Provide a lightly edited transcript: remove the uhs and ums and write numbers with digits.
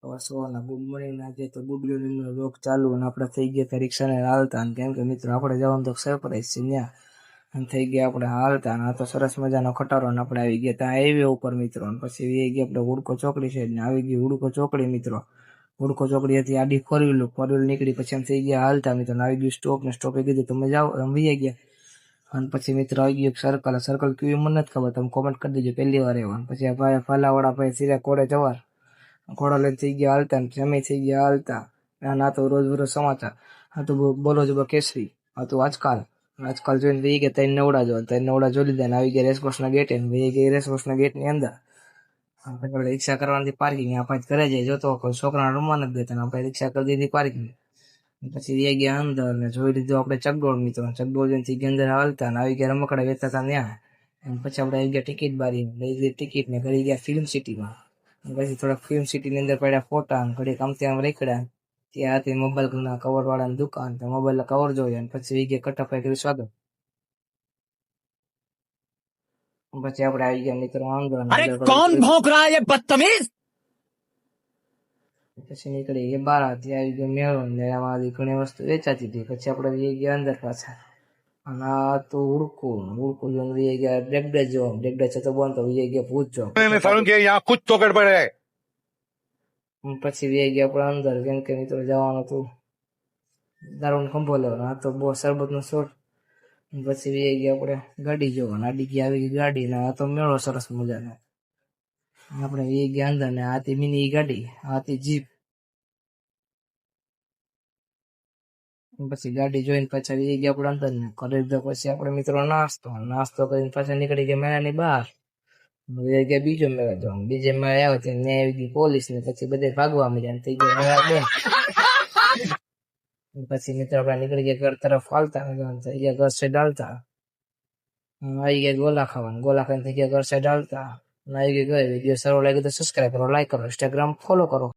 સવારના good morning. આજે તો ગુડ મોર્નિંગનો વ્લોગ ચાલુ અને આપણે થઈ ગયા હતા રિક્ષાને હાલતા, અને કેમ કે મિત્રો આપણે જવાનું તો સરપ્રાઈઝ છે ત્યાં, અને થઈ ગયા આપણે હાલતા. અને આ તો સરસ મજાનો ખટારો ને આપણે આવી ગયા ત્યાં હાઈવે ઉપર મિત્રો. અને પછી એ ગયા આપણે હુડકો ચોકડી છે ને આવી ગઈ હુડકો ચોકડી મિત્રો. હુડકો ચોકડી હતી આડી ફોર વ્હીલ નીકળી, પછી એમ થઈ ગયા હાલતા મિત્રો. આવી ગયું સ્ટોપ ને સ્ટોપે કીધું તમે જાઓ, અમે વહી ગયા. અને પછી મિત્રો આવી ગયું સર્કલ કયું મને નથી ખબર, તમે કોમેન્ટ કરી દેજો પહેલી વાર એવા. પછી આ ભાઈ ફલાવાળા ભાઈ સીધા કોડે જવાર ઘોડા લઈને થઈ ગયા હાલતા, ને જમી થઈ ગયા હાલતા. ના તો રોજ સમાચાર, આ તો બોલો જો કેસરી, આ તો આજકાલ જોઈને વહી ગયા ત્રણ નવડા જોઈ લીધા ને આવી ગયા રેસકોર્સના ગેટે, ને વહી ગયા રેસકોર્સના ગેટની અંદર. આપણે રિક્ષા કરવાની પાર્કિંગ, આપણે ઘરે જઈ જોતો કોઈ છોકરાને રમવા નથી દેતા, આપણે રિક્ષા કરી દીધી પાર્કિંગ. પછી વહી ગયા અંદર ને જોઈ લીધું આપણે ચકડોળ મિત્રો. ચકડોળ જોઈને થઈ ગયા અંદર હાલતા, ને આવી ગયા રમકડા વેચતા હતા ત્યાં. અને પછી આપણે આવી ગયા ટિકિટ બારી, લઈ લીધી ટિકિટ ને કરી ગયા ફિલ્મ સિટીમાં. પછી થોડાક ફિલ્મ સિટીની અંદર પડ્યા ફોટા, ઘડીક આમ ત્યાં રેખડ્યા. ત્યાં હતી મોબાઈલના કવર વાળાની દુકાન, તો મોબાઈલના કવર જોયા. અને પછી વહી ગયા કટાફાઈ કર્યું સ્વાગત. પછી આપણે આવી ગયા મિત્રો અંદર. कौन भौंक रहा है ये बदतमीज। પછી નીકળી ગયા બહાર. ત્યાં આવી ગયો મેળો ને એમાં ઘણી વસ્તુ વેચાતી હતી. પછી આપણે વહી ગયા અંદર પાછા. અને આ તો હુડકું જોઈને વહી ગયા બ્રેકડેજ જોવા. બ્રેકડેજ છે તો બંધ, તો વહી ગયા ભૂત જોવા. कुछ तो गड़बड़ है। પછી વહી ગયા આપણે અંદર, કેમ કે મિત્રો જવાનું હતું દારૂનો ખંભો લેવાનો. આ તો બહુ શરબતનો શોટ. પછી વહી ગયા આપણે ગાડી જોવા. ગાડી ગયા આવી ગઈ ગાડી, ને આ તો મેળો સરસ મજાનો. આપણે વહી ગયા અંદર, ને આ હતી મિની ગાડી, આ હતી જીપ. પછી ગાડી જોઈને પાછા વહી ગયા આપણે અંદર ને કરી દીધો. પછી આપણે મિત્રો નાસ્તો કરીને પાછા નીકળી ગયા મેળાની બહાર. વહી ગયા બીજો મેળો જોવા. બીજે મેળે આવ્યો ત્યાં આવી ગઈ પોલીસ ને પછી બધે ભાગવા મળ્યા, થઈ ગયા મેળા બંધ. પછી મિત્રો આપણે નીકળી ગયા ઘર તરફ હાલતા, થઈ ગયા ઘર સાઈડ હાલતા. આવી ગયા ગોલા ખાઈને થઈ ગયા ઘર સાઈડ હાલતા. આવી ગઈ વિડીયો સારો લાગ્યો તો સબસ્ક્રાઈબ કરો, લાઈક કરો, ઇન્સ્ટાગ્રામ ફોલો કરો.